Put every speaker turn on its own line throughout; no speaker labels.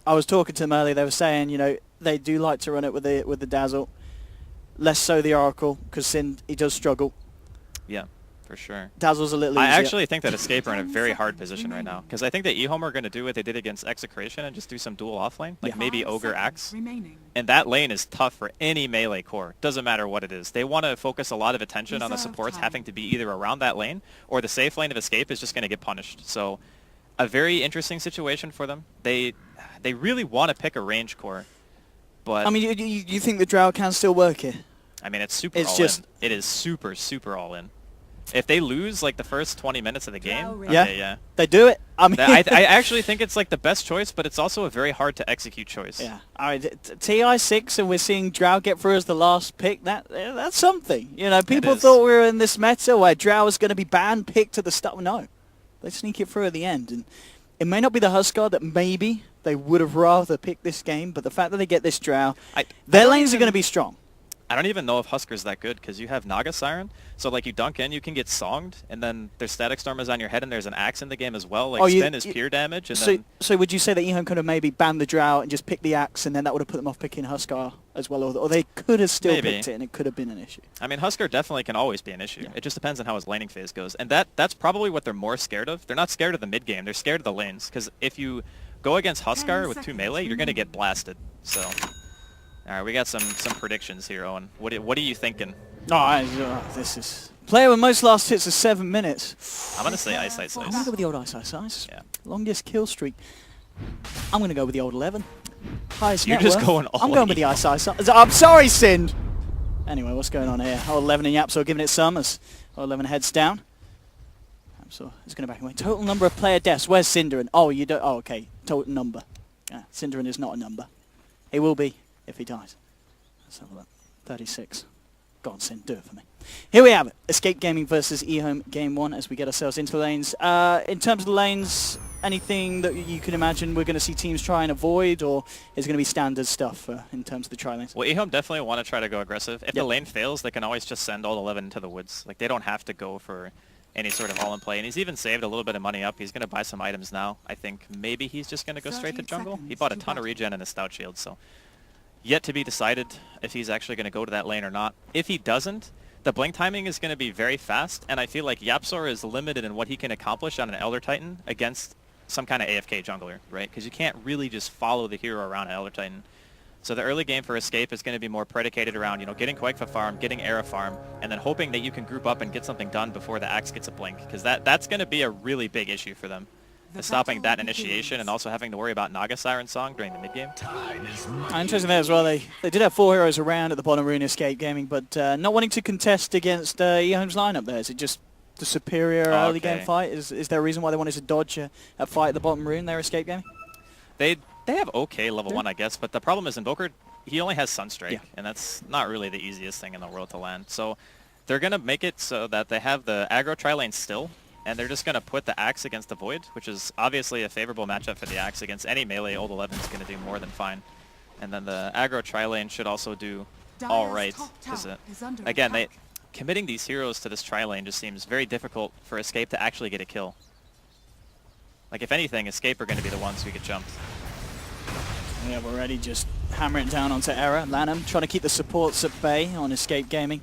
I was talking to them earlier. They were saying, you know, they do like to run it with the Dazzle. Less so the Oracle, because Sin, he does struggle.
Yeah, for sure.
Dazzle's a little
I
easier.
actually think that Escape are in a very hard position right now, because I think that EHOME are going to do what they did against Execration and just do some dual offlane, like maybe Ogre Axe. And that lane is tough for any melee core. Doesn't matter what it is. They want to focus a lot of attention on the supports having to be either around that lane, or the safe lane of Escape is just going to get punished. So a very interesting situation for them. They really want to pick a range core, but
I mean, you think the Drow can still work here?
I mean, it's super all in. It is super, super all in. If they lose like the first 20 minutes of the game, okay, yeah,
they do it. I mean,
I actually think it's like the best choice, but it's also a very hard to execute choice.
Yeah, I mean, TI6, and we're seeing Drow get through as the last pick. That's something. You know, people thought we were in this meta where Drow was going to be banned picked at the start. No, they sneak it through at the end, and it may not be the Huskar that maybe they would have rather picked this game, but the fact that they get this Drow, their lanes are going to be strong.
I don't even know if Huskar's that good, because you have Naga Siren, so like you dunk in, you can get songed, and then their Static Storm is on your head, and there's an Axe in the game as well. Like spin is pure damage. And
so would you say that EHOME could have maybe banned the Drow and just picked the Axe, and then that would have put them off picking Huskar as well, or they could have still picked it, and it could have been an issue?
I mean, Huskar definitely can always be an issue. Yeah. It just depends on how his laning phase goes, and that's probably what they're more scared of. They're not scared of the mid game. They're scared of the lanes, because if you go against Huskar with 2 melee, you're going to get blasted. So. All right, we got some predictions here, Owen. What are you thinking?
This is player with most last hits of 7 minutes.
I'm gonna say Ice Ice Ice.
I'm gonna go with the old Ice Ice Ice.
Yeah.
Longest kill streak. I'm gonna go with the old 11. Highest
You're
net
just
worth.
going all
I'm going with the Ice Ice Ice. I'm sorry, Sind. Anyway, what's going on here? Old 11 and Yapsor giving it some as old 11 heads down. Yapsor is gonna back away. Total number of player deaths. Where's Cinderin? Oh, you don't. Oh, okay. Total number. Yeah, Cinderin is not a number. He will be if he dies. Let's have a look. 36. Go on, Sin, do it for me. Here we have it. Escape Gaming versus EHOME Game 1 as we get ourselves into the lanes. In terms of the lanes, anything that you can imagine we're going to see teams try and avoid, or is it going to be standard stuff in terms of the tri-lanes?
Well, EHOME definitely want to try to go aggressive. If the lane fails, they can always just send all 11 into the woods. Like, they don't have to go for any sort of all-in play. And he's even saved a little bit of money up. He's going to buy some items now. I think maybe he's just going to go straight to jungle. He bought a ton of regen and a stout shield, so yet to be decided if he's actually going to go to that lane or not. If he doesn't, the blink timing is going to be very fast, and I feel like Yapsor is limited in what he can accomplish on an Elder Titan against some kind of AFK jungler, right? Because you can't really just follow the hero around an Elder Titan. So the early game for Escape is going to be more predicated around, you know, getting Quake farm, getting Era farm, and then hoping that you can group up and get something done before the Axe gets a blink, because that's going to be a really big issue for them. Stopping that initiation and also having to worry about Naga Siren Song during the mid-game.
Interesting there as well. They did have 4 heroes around at the bottom room Escape Gaming, but not wanting to contest against EHOME's lineup there. Is it just the superior early game fight? Is there a reason why they wanted to dodge a fight at the bottom room there, Escape Gaming?
They have okay level 1, I guess, but the problem is Invoker, he only has Sunstrike, and that's not really the easiest thing in the world to land. So they're going to make it so that they have the aggro tri-lane still, and they're just going to put the Axe against the Void, which is obviously a favorable matchup for the Axe against any melee. Old 11 is going to do more than fine. And then the aggro tri-lane should also do all right. Again, committing these heroes to this tri-lane just seems very difficult for Escape to actually get a kill. Like, if anything, Escape are going to be the ones who get jumped.
Yeah, we're already just hammering it down onto Era. Lanham trying to keep the supports at bay on Escape Gaming,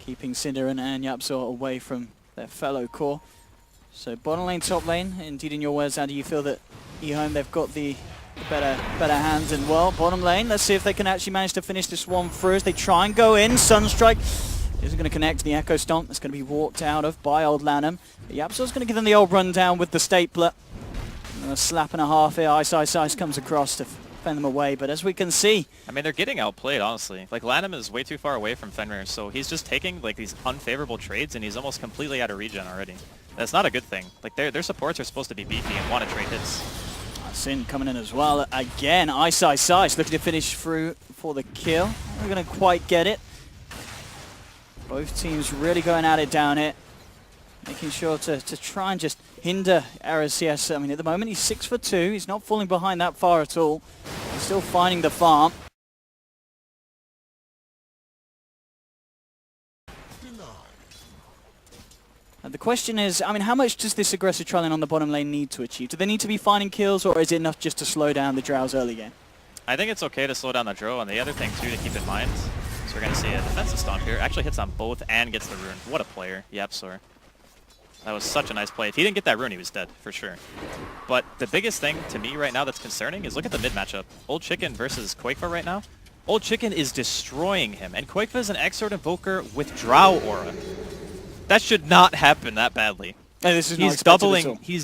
keeping Cinderin and Yapsor away from their fellow core. So bottom lane, top lane, indeed in your words, how do you feel that EHOME, they've got the better hands? And well, bottom lane, let's see if they can actually manage to finish this one through as they try and go in. Sunstrike isn't going to connect to the Echo Stomp. That's going to be walked out of by old Lanham. Yapsor's going to give them the old rundown with the stapler. And a slap and a half here. Ice Ice Ice comes across to fend them away, but as we can see,
I mean, they're getting outplayed, honestly. Like, Lanham is way too far away from Fenrir, so he's just taking like these unfavorable trades, and he's almost completely out of regen already. That's not a good thing. Like, their supports are supposed to be beefy and want to trade hits. Sin
coming in as well. Again, Ice Ice Ice looking to finish through for the kill. We're going to quite get it. Both teams really going at it down here, making sure to try and just hinder Era's CS. I mean, at the moment, he's 6 for 2. He's not falling behind that far at all. He's still finding the farm. The question is, I mean, how much does this aggressive trialing on the bottom lane need to achieve? Do they need to be finding kills, or is it enough just to slow down the Drow's early game?
I think it's okay to slow down the Drow, and the other thing too to keep in mind, so we're going to see a defensive stomp here. Actually hits on both and gets the rune. What a player, YapzOr. That was such a nice play. If he didn't get that rune, he was dead, for sure. But the biggest thing to me right now that's concerning is look at the mid matchup. Old Chicken versus Quakefa right now. Old Chicken is destroying him, and Quakefa is an Exort Invoker with Drow aura. That should not happen that badly.
Hey, this is
he's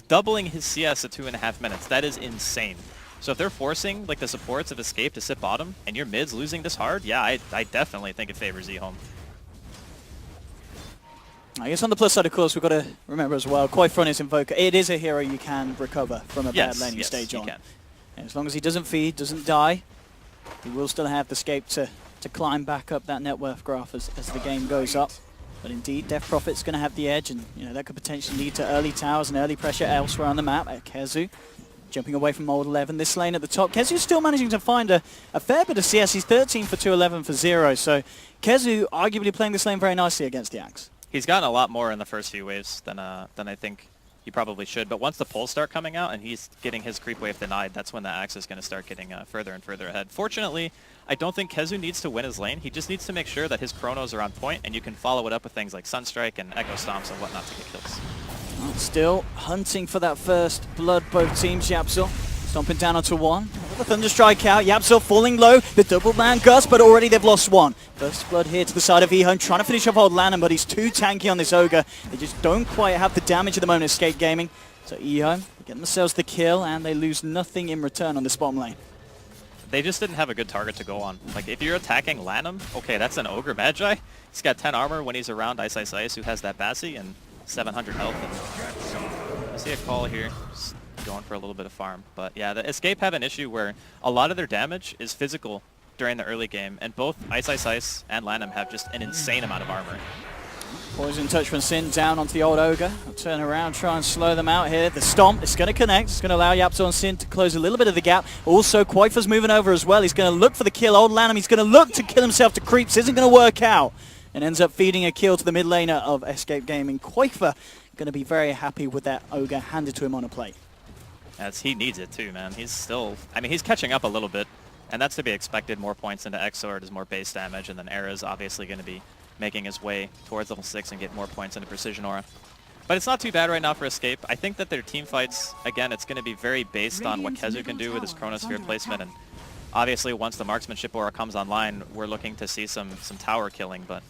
doubling his CS at 2.5 minutes. That is insane. So if they're forcing like the supports of Escape to sit bottom, and your mid's losing this hard, yeah, I definitely think it favors EHOME.
I guess on the plus side, of course, we've got to remember as well, Quakefa on his Invoker, it is a hero you can recover from a bad laning stage on. And as long as he doesn't feed, doesn't die, he will still have the Escape to climb back up that net worth graph as the game goes up. But indeed, Death Prophet's going to have the edge, and that could potentially lead to early towers and early pressure elsewhere on the map. KheZu jumping away from Old 11. This lane at the top, KheZu's still managing to find a fair bit of CS. He's 13 for 211 for 0. So KheZu arguably playing this lane very nicely against the Axe.
He's gotten a lot more in the first few waves than I think he probably should. But once the pulls start coming out and he's getting his creep wave denied, that's when the Axe is going to start getting further and further ahead. Fortunately, I don't think KheZu needs to win his lane. He just needs to make sure that his chronos are on point, and you can follow it up with things like Sunstrike and Echo Stomps and whatnot to get kills.
Well, still hunting for that first blood, both teams. YapzOr stomping down onto one. The Thunderstrike out. YapzOr falling low. The double man gust, but already they've lost one. First blood here to the side of EHOME, trying to finish off old Lanham, but he's too tanky on this Ogre. They just don't quite have the damage at the moment of Escape Gaming. So EHOME get themselves the kill, and they lose nothing in return on this bottom lane.
They just didn't have a good target to go on. Like, if you're attacking Lanham, okay, that's an Ogre Magi. He's got 10 armor when he's around Ice, who has that Bassi, and 700 health. And I see a call here, just going for a little bit of farm. But yeah, the Escape have an issue where a lot of their damage is physical during the early game, and both Ice and Lanham have just an insane amount of armor.
Poison touch from Sin down onto the old Ogre. I'll turn around, try and slow them out here. The Stomp is going to connect. It's going to allow YapzOr and Sin to close a little bit of the gap. Also, Quakefa's moving over as well. He's going to look for the kill. Old Lanham, he's going to look to kill himself to creeps. Isn't going to work out. And ends up feeding a kill to the mid laner of Escape Gaming. Quakefa going to be very happy with that Ogre handed to him on a plate.
As he needs it too, man. He's still, I mean, he's catching up a little bit. And that's to be expected. More points into Exort is more base damage. And then Era's obviously going to be making his way towards level 6 and get more points into Precision Aura. But it's not too bad right now for Escape. I think that their team fights, again, it's going to be very based on what KheZu can do with his Chronosphere placement. And obviously, once the Marksmanship Aura comes online, we're looking to see some tower killing, but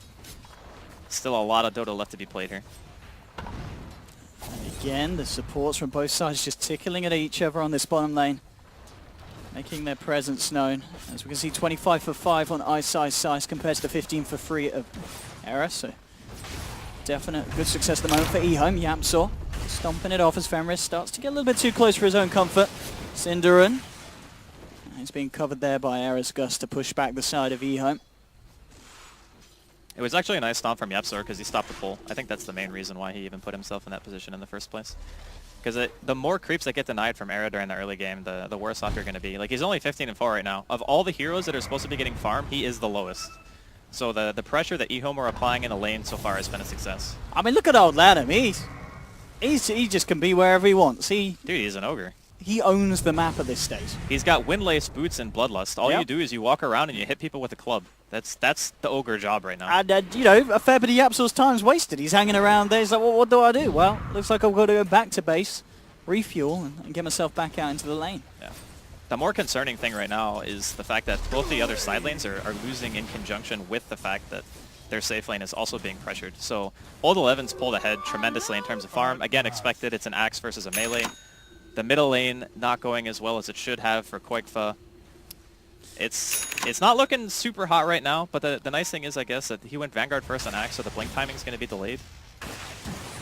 still a lot of Dota left to be played here.
And again, the supports from both sides just tickling at each other on this bottom lane, making their presence known. As we can see, 25 for 5 on Ice compared to the 15 for 3 of Era. So definite good success at the moment for EHOME. YapzOr stomping it off as Fenris starts to get a little bit too close for his own comfort. Synderen, he's being covered there by Era's Gust to push back the side of EHOME.
It was actually a nice stomp from YapzOr because he stopped the pull. I think that's the main reason why he even put himself in that position in the first place. Because the more creeps that get denied from Era during the early game, the worse off you're going to be. Like, he's only 15 and 4 right now. Of all the heroes that are supposed to be getting farm, he is the lowest. So the pressure that EHOME are applying in the lane so far has been a success.
I mean, look at old Lanham. He just can be wherever he wants.
Dude, he's an ogre.
He owns the map at this stage.
He's got Windlace, Boots, and Bloodlust. All you do is you walk around and you hit people with a club. That's the ogre job right now.
And, a fair bit of YapzOr's time's wasted. He's hanging around there. He's like, well, what do I do? Well, looks like I've got to go back to base, refuel, and get myself back out into the lane.
Yeah. The more concerning thing right now is the fact that both the other side lanes are losing in conjunction with the fact that their safe lane is also being pressured. So Old 11's pulled ahead tremendously in terms of farm. Again, expected. It's an Axe versus a melee. The middle lane not going as well as it should have for Quakefa. It's not looking super hot right now, but the nice thing is, I guess, that he went Vanguard first on Axe, so the blink timing is going to be delayed.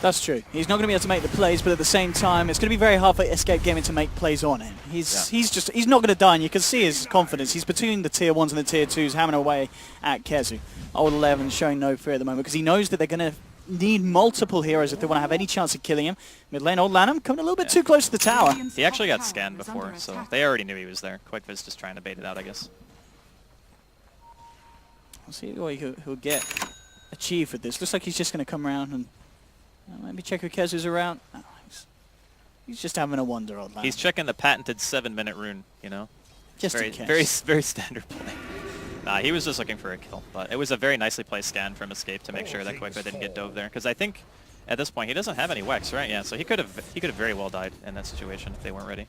That's true. He's not going to be able to make the plays, but at the same time, it's going to be very hard for Escape Gaming to make plays on him. He's not going to die, and you can see his confidence. He's between the tier 1s and the tier 2s, hammering away at KheZu. Old 11 showing no fear at the moment because he knows that they're going to need multiple heroes if they want to have any chance of killing him. Mid lane, Old Lanham coming a little bit too close to the tower.
He actually got scanned before, so they already knew he was there. Quakefa's just trying to bait it out, I guess.
We'll see what he'll get achieved with this. Looks like he's just going to come around and Maybe check if Kezu's around. Oh, he's just having a wander on that.
He's checking the patented 7-minute rune, you know?
Just
very,
in case.
very standard play. Nah, he was just looking for a kill, but it was a very nicely placed scan from Escape to make sure that Quickfoot didn't get dove there. Because I think at this point he doesn't have any Wex, right? Yeah, so he could have very well died in that situation if they weren't ready.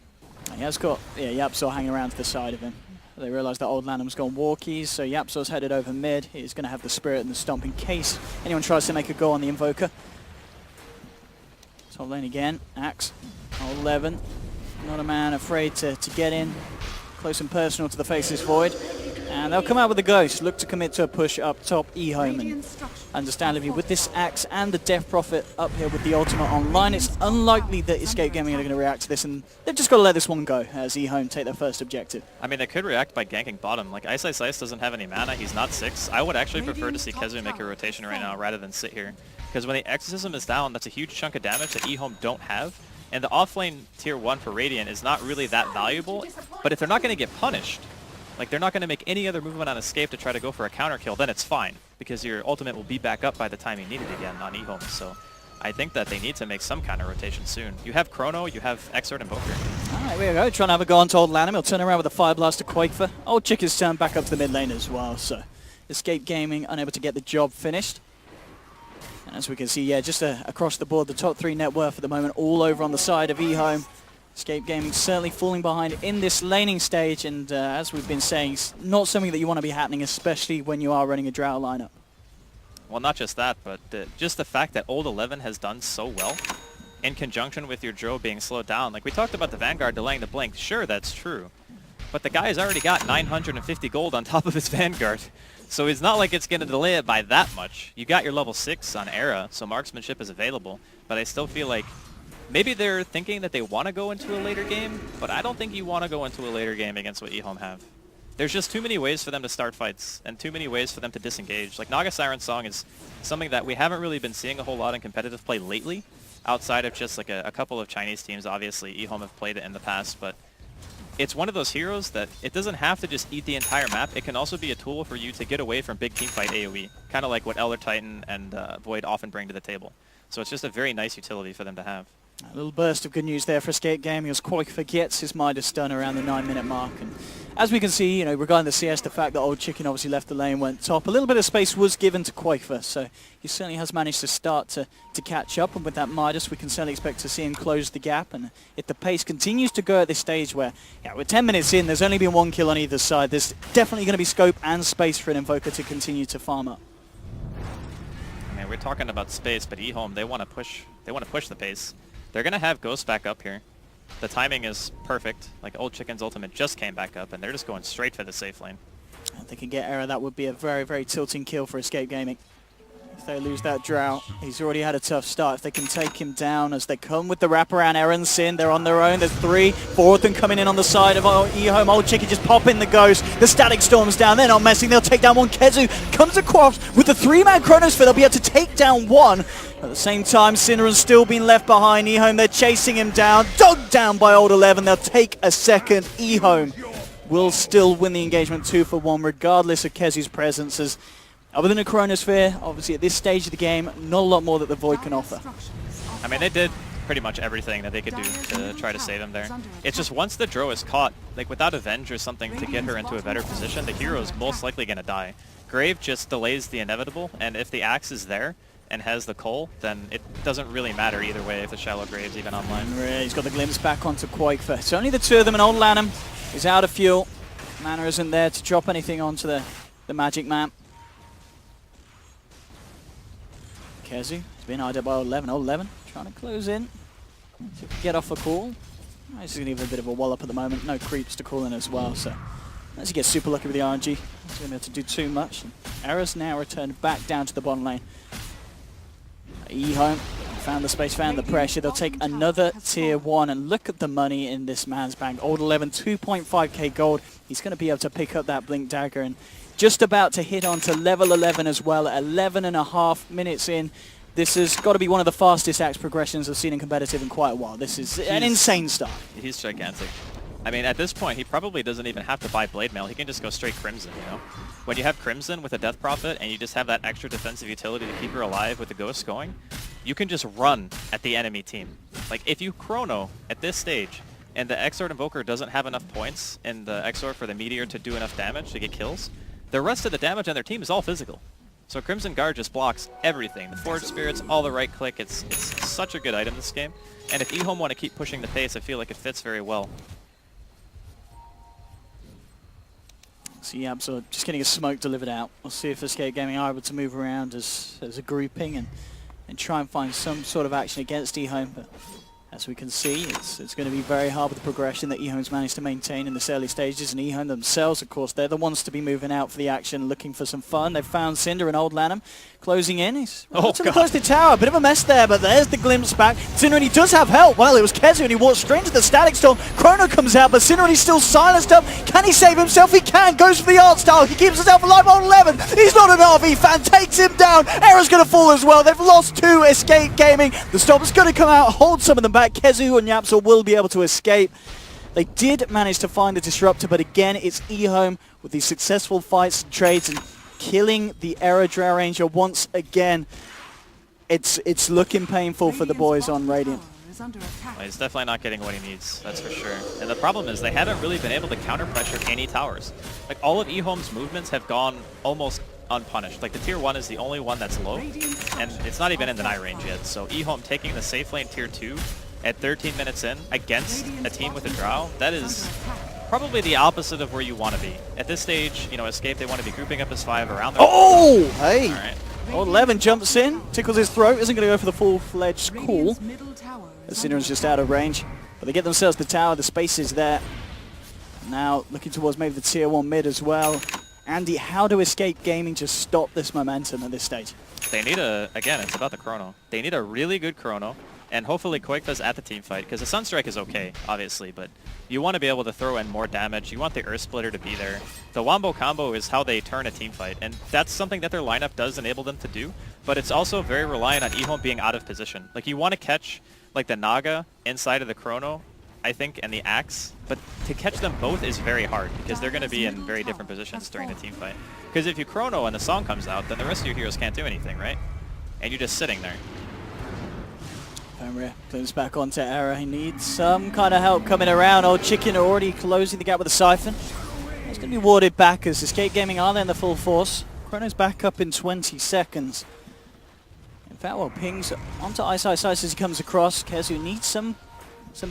He has got Yapsaw hanging around to the side of him. They realise that Old Lanham's gone walkies, so Yapsaw's headed over mid. He's going to have the Spirit and the Stomp in case anyone tries to make a go on the Invoker. Top lane again, Axe, Old 11. Not a man afraid to get in close and personal to the Faceless Void. And they'll come out with a Ghost, look to commit to a push up top EHOME. And understandably, with this Axe and the Death Prophet up here with the ultimate online, it's unlikely that Escape Gaming are going to react to this, and they've just got to let this one go as EHOME take their first objective. I
mean, they could react by ganking bottom. Like, Ice doesn't have any mana, he's not 6. I would actually prefer to see Kezu make a rotation right now rather than sit here. Because when the Exorcism is down, that's a huge chunk of damage that EHOME don't have. And the offlane tier 1 for Radiant is not really that valuable, but if they're not going to get punished, like they're not going to make any other movement on Escape to try to go for a counter kill, then it's fine, because your ultimate will be back up by the time you need it again on EHOME. So I think that they need to make some kind of rotation soon. You have Chrono, you have Exort Invoker.
Alright, here we go, trying to have a go on to Old Lanham. He'll turn around with a Fire Blast to Quakefer. Old Chick is turned back up to the mid lane as well, so Escape Gaming unable to get the job finished. And as we can see, just across the board, the top 3 net worth at the moment all over on the side of EHOME. Escape Gaming certainly falling behind in this laning stage, and as we've been saying, it's not something that you want to be happening, especially when you are running a Drow lineup.
Well, not just that, but just the fact that Old 11 has done so well, in conjunction with your Drow being slowed down. Like we talked about the Vanguard delaying the blink, sure, that's true. But the guy has already got 950 gold on top of his Vanguard. So it's not like it's going to delay it by that much. You got your level 6 on Era, so marksmanship is available, but I still feel like maybe they're thinking that they want to go into a later game, but I don't think you want to go into a later game against what EHOME have. There's just too many ways for them to start fights, and too many ways for them to disengage. Like Naga Siren Song is something that we haven't really been seeing a whole lot in competitive play lately, outside of just like a couple of Chinese teams. Obviously, EHOME have played it in the past, but it's one of those heroes that it doesn't have to just eat the entire map. It can also be a tool for you to get away from big teamfight AoE, kind of like what Elder Titan and Void often bring to the table. So it's just a very nice utility for them to have.
A little burst of good news there for Escape Gaming as Quakefer gets his Midas stun around the 9-minute mark. And as we can see, regarding the CS, the fact that Old Chicken obviously left the lane, went top, a little bit of space was given to Quakefer, so he certainly has managed to start to catch up, and with that Midas we can certainly expect to see him close the gap. And if the pace continues to go at this stage where, we're 10 minutes in, there's only been 1 kill on either side, there's definitely going to be scope and space for an Invoker to continue to farm up.
I mean, we're talking about space, but EHOME, they want to push the pace. They're going to have Ghost back up here. The timing is perfect. Like, Old Chicken's ultimate just came back up, and they're just going straight for the safe lane.
If they can get Era, that would be a very, very tilting kill for Escape Gaming. If they lose that Drow, he's already had a tough start. If they can take him down as they come with the wraparound, Eren Sin, they're on their own. There's 3, 4 of them coming in on the side of EHOME. Old Chicken just popping the Ghost. The Static Storm's down. They're not messing. They'll take down one. Kezu comes across with the 3-man Chronosphere. They'll be able to take down one. At the same time, Cinnerin's still being left behind. EHOME, they're chasing him down. Dogged down by Old 11. They'll take a second. EHOME will still win the engagement 2-for-1, regardless of Kezu's presence. As other than a Chronosphere, obviously at this stage of the game, not a lot more that the Void can offer.
I mean, they did pretty much everything that they could do to try to save him there. It's just once the Drow is caught, like without Avenge or something to get her into a better position, the hero is most likely going to die. Grave just delays the inevitable, and if the Axe is there and has the Cull, then it doesn't really matter either way if the Shallow Grave's even online.
He's got the glimpse back onto Quakefer. It's only the 2 of them, and Old Lanham is out of fuel. Mana isn't there to drop anything onto the magic map. Kezu has been eyed up by Old 11. Old 11 trying to close in to get off a call. He's going to give a bit of a wallop at the moment. No creeps to call in as well, so as he gets super lucky with the RNG, he's going to be able to do too much. Era's now returned back down to the bottom lane. EHOME found the space, found the pressure. They'll take another tier 1, and look at the money in this man's bank. Old 11, 2.5k gold. He's going to be able to pick up that Blink Dagger, and just about to hit on to level 11 as well. 11.5 minutes in. This has got to be one of the fastest Axe progressions I've seen in competitive in quite a while. This is an insane start.
He's gigantic. I mean, at this point, he probably doesn't even have to buy Blade Mail. He can just go straight Crimson, you know? When you have Crimson with a Death Prophet and you just have that extra defensive utility to keep her alive with the Ghost going, you can just run at the enemy team. Like, if you chrono at this stage, and the Exort Invoker doesn't have enough points in the Exort for the Meteor to do enough damage to get kills, the rest of the damage on their team is all physical. So Crimson Guard just blocks everything. The Forge Spirits, all the right click. It's such a good item this game. And if EHOME want to keep pushing the pace, I feel like it fits very well.
So yeah, so just getting a smoke delivered out. We'll see if Escape Gaming are able to move around as a grouping and try and find some sort of action against EHOME. But as we can see, it's going to be very hard with the progression that EHOME's managed to maintain in this early stages. And EHOME themselves, of course, they're the ones to be moving out for the action, looking for some fun. They've found Cinder and Old Lanham closing in. He's relatively close to the tower. A bit of a mess there, but there's the glimpse back. Cinder, and he does have help. Well, it was Kezu, and he walks straight into the Static Storm. Chrono comes out, but Cinder, and he's still silenced up. Can he save himself? He can. Goes for the art style. He keeps himself alive. Old 11. He's not an RV fan. Takes him down. Era's going to fall as well. They've lost 2. Escape Gaming. The stop is going to come out, hold some of them back. Kezu and Yapsor will be able to escape. They did manage to find the Disruptor, but again, it's EHOME with these successful fights and trades and killing the Era Drow Ranger once again. It's looking painful for the boys on Radiant.
Well, he's definitely not getting what he needs, that's for sure. And the problem is they haven't really been able to counter pressure any towers. Like, all of EHOME's movements have gone almost unpunished. Like, the tier 1 is the only one that's low, and it's not even in the night range yet. So EHOME taking the safe lane tier 2 at 13 minutes in against a team with a Drow, that is probably the opposite of where you want to be. At this stage, you know, Escape, they want to be grouping up as 5 around their...
Oh! Hey!
All right.
Old 11 jumps in, tickles his throat, isn't going to go for the full-fledged call. The Cinder's just out of range, but they get themselves the tower, the space is there. Now looking towards maybe the tier 1 mid as well. Andy, how do Escape Gaming just stop this momentum at this stage?
They need again, it's about the chrono. They need a really good chrono, and hopefully Quakefa's at the team fight, because the Sunstrike is okay, obviously, but you want to be able to throw in more damage. You want the Earth Splitter to be there. The Wombo combo is how they turn a team fight, and that's something that their lineup does enable them to do, but it's also very reliant on EHOME being out of position. Like, you want to catch like the Naga inside of the Chrono, I think, and the Axe, but to catch them both is very hard because they're going to be in very different positions during the team fight. Because if you Chrono and the song comes out, then the rest of your heroes can't do anything, right? And you're just sitting there.
Fenrir comes back onto Era. He needs some kind of help coming around. Old Chicken already closing the gap with the Siphon. It's going to be warded back as Escape Gaming are there in the full force. Chrono's back up in 20 seconds. In fact, well, pings onto Ice as he comes across. Kezu needs some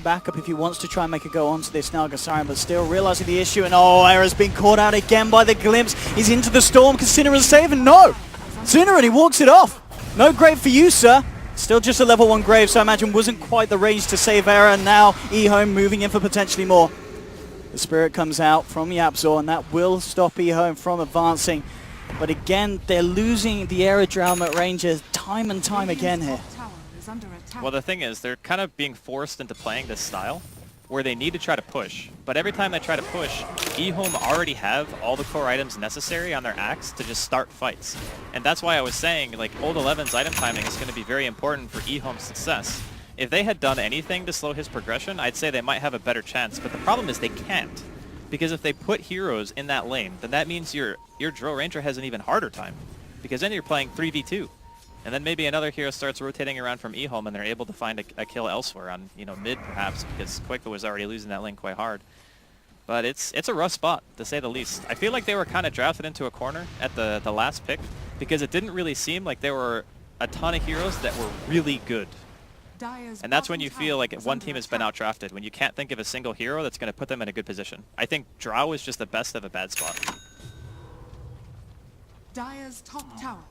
backup if he wants to try and make a go onto this Naga Siren, but still realizing the issue, and oh, Era's been caught out again by the glimpse. He's into the storm, because Cinnerin's saving. No! Cinnerin, he walks it off. No grave for you, sir. Still just a level 1 grave, so I imagine wasn't quite the range to save Era, and now EHOME moving in for potentially more. The Spirit comes out from Yapzor, and that will stop EHOME from advancing. But again, they're losing the Era Drow Rangers time and time again here.
Well, the thing is, they're kind of being forced into playing this style where they need to try to push. But every time they try to push, EHOME already have all the core items necessary on their Axe to just start fights. And that's why I was saying, like, Old 11's item timing is going to be very important for EHOME's success. If they had done anything to slow his progression, I'd say they might have a better chance. But the problem is they can't. Because if they put heroes in that lane, then that means your Drow Ranger has an even harder time. Because then you're playing 3v2. And then maybe another hero starts rotating around from EHOME and they're able to find a kill elsewhere on, you know, mid perhaps, because Quakefa was already losing that lane quite hard. But it's a rough spot, to say the least. I feel like they were kind of drafted into a corner at the last pick, because it didn't really seem like there were a ton of heroes that were really good. And that's when you feel like one team has been outdrafted, when you can't think of a single hero that's going to put them in a good position. I think Drow is just the best of a bad spot.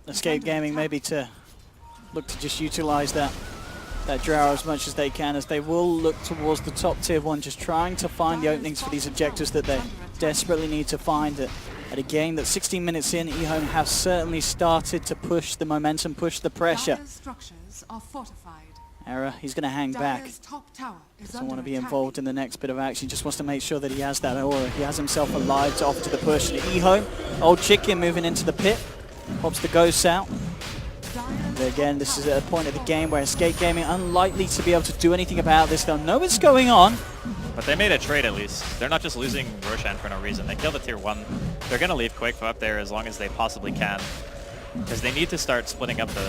Escape Gaming maybe to look to just utilize that Drow as much as they can, as they will look towards the top tier 1, just trying to find the openings for these objectives that they desperately need to find. At a game that's 16 minutes in, EHOME have certainly started to push the momentum, push the pressure. Era, he's going to hang back. Doesn't want to be involved in the next bit of action. He just wants to make sure that he has that aura. He has himself alive to offer to the push. And EHOME, Old Chicken moving into the pit. Pops the ghosts out. And again, this is at a point of the game where Escape Gaming unlikely to be able to do anything about this. They'll know what's going on.
But they made a trade at least. They're not just losing Roshan for no reason. They killed the tier 1. They're going to leave Quakefa up there as long as they possibly can. Because they need to start splitting up the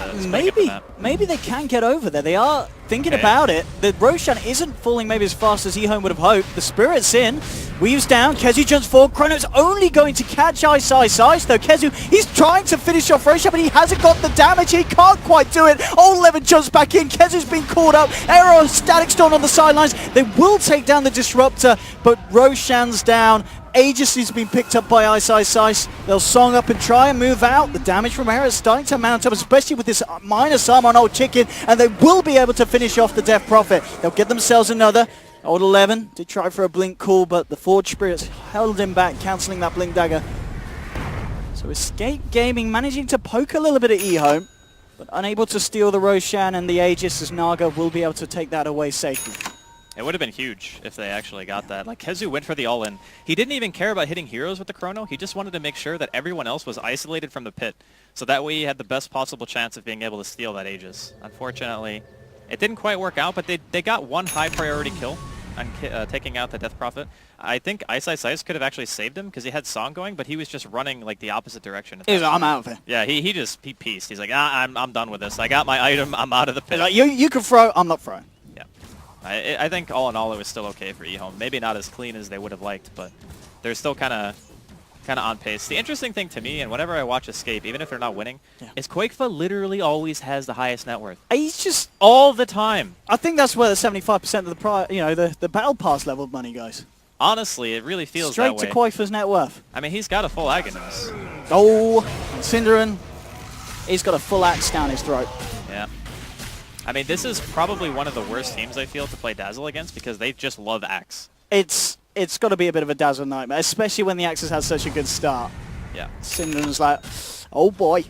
map.
Maybe they can get over there. They are thinking
Okay.
about it. The Roshan isn't falling maybe as fast as EHOME would have hoped. The Spirit's in. Weaves down. Kezu jumps forward. Chrono's only going to catch Ice though. Kezu, he's trying to finish off Roshan, but he hasn't got the damage. He can't quite do it. Old Levin jumps back in. Kezu's been called up. Arrow, Static Storm on the sidelines. They will take down the Disruptor, but Roshan's down. Aegis has been picked up by Ice. They'll song up and try and move out. The damage from Arrow is starting to mount up, especially with this minus armor on Old Chicken, and they will be able to finish off the Death Prophet. They'll get themselves another. Old 11 did try for a Blink Call, but the Forge Spirits held him back, cancelling that Blink Dagger. So Escape Gaming managing to poke a little bit at EHOME, but unable to steal the Roshan and the Aegis, as Naga will be able to take that away safely.
It would have been huge if they actually got that. Like, Kezu went for the all-in. He didn't even care about hitting heroes with the chrono. He just wanted to make sure that everyone else was isolated from the pit. So that way he had the best possible chance of being able to steal that Aegis. Unfortunately, it didn't quite work out, but they got one high priority kill on taking out the Death Prophet. I think Ice could have actually saved him because he had Song going, but he was just running like the opposite direction.
He's like, I'm out of here.
Yeah, he pieced. He's like, I'm done with this. I got my item. I'm out of the pit.
Like, you can throw, I'm not throwing.
I think all in all it was still okay for EHOME. Maybe not as clean as they would have liked, but they're still kind of on pace. The interesting thing to me, and whenever I watch Escape, even if they're not winning, is Quakefa literally always has the highest net worth.
He's just
all the time.
I think that's where the 75% of the battle pass level money goes.
Honestly, it really feels
straight
that way.
to Quakefa's net worth.
I mean, he's got a full Aghanim.
Oh, Cinderin, he's got a full axe down his throat.
Yeah. I mean, this is probably one of the worst teams I feel to play Dazzle against because they just love Axe.
It's got to be a bit of a Dazzle nightmare, especially when the Axes has such a good start.
Yeah.
Cinderen's like, oh boy.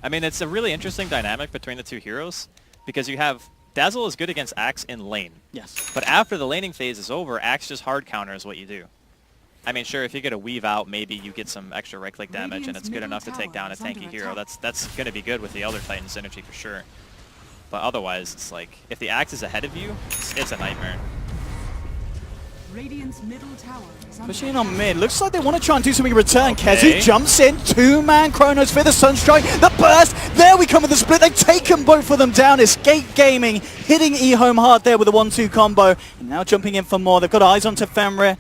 I mean, it's a really interesting dynamic between the two heroes because you have Dazzle is good against Axe in lane.
Yes.
But after the laning phase is over, Axe just hard counters what you do. I mean, sure, if you get a weave out, maybe you get some extra right-click damage and it's good enough to take down a tanky hero. That's going to be good with the Elder Titan synergy for sure. But otherwise, it's like, if the Axe is ahead of you, it's a nightmare.
Radiant's middle tower is under
Pushing in on mid. Looks like they want to try and do something in return.
Okay.
Kezu jumps in. Two-man Chronos for the Sunstrike. The burst. There we come with the split. They've taken both of them down. Escape Gaming hitting EHOME hard there with a 1-2 combo. And now jumping in for more. They've got eyes onto Fenrir.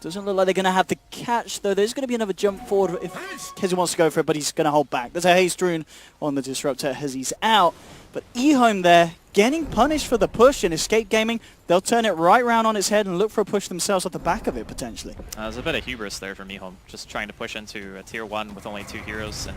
Doesn't look like they're going to have the catch, though. There's going to be another jump forward if Kezu wants to go for it, but he's going to hold back. There's a haste rune on the Disruptor as he's out. But EHOME there, getting punished for the push, and Escape Gaming, they'll turn it right round on its head and look for a push themselves off the back of it, potentially.
There's a bit of hubris there from EHOME, just trying to push into a tier 1 with only 2 heroes and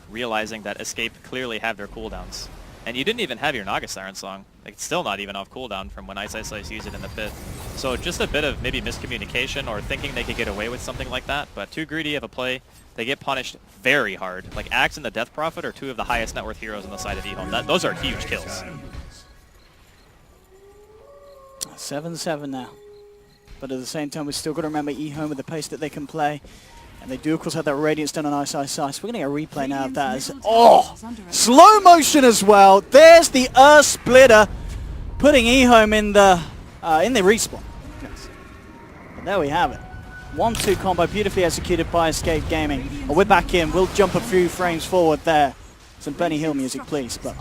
realizing that Escape clearly have their cooldowns. And you didn't even have your Naga Siren song. Like, it's still not even off cooldown from when Ice used it in the pit. So just a bit of maybe miscommunication or thinking they could get away with something like that, but too greedy of a play. They get punished very hard. Like, Axe and the Death Prophet are 2 of the highest net worth heroes on the side of EHOME. Those are huge kills.
7-7 now. But at the same time, we've still got to remember EHOME with the pace that they can play. And they do, of course, have that Radiance done on Ice. We're going to get a replay now of that. Slow motion as well. There's the Earth Splitter, putting EHOME in the respawn. Yes. And there we have it. 1-2 combo, beautifully executed by Escape Gaming. We're back in. We'll jump a few frames forward there. Some Benny Hill music, please. But